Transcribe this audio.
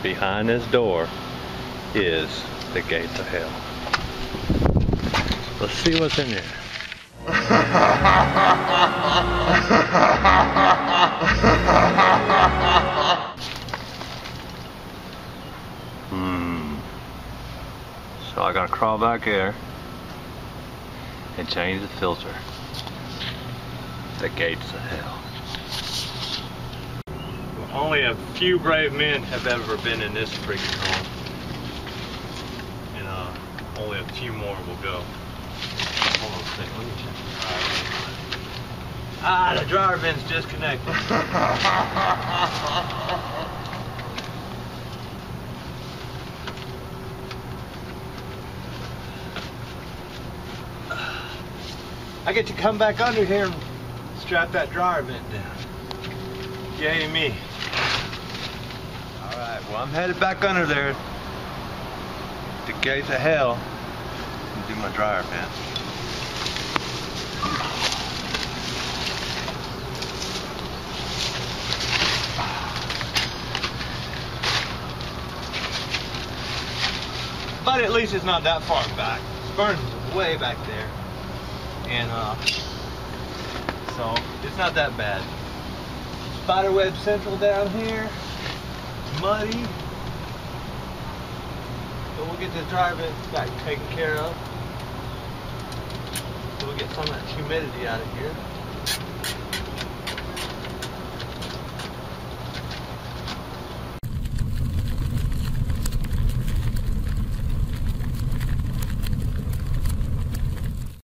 behind this door is the gates of hell. Let's see what's in there. So I gotta crawl back here and change the filter. The gates of hell. Only a few brave men have ever been in this freaking home. And only a few more will go. Hold on a second, let me check the dryer vent. The dryer vent's disconnected. I get to come back under here and strap that dryer vent down. Yay me. Alright, well I'm headed back under there. The gates of hell. And do my dryer vent. But at least it's not that far back. Burns is way back there. And so it's not that bad. Spiderweb Central down here, muddy. So we'll get this dryer vent back taken care of. So we'll get some of that humidity out of here.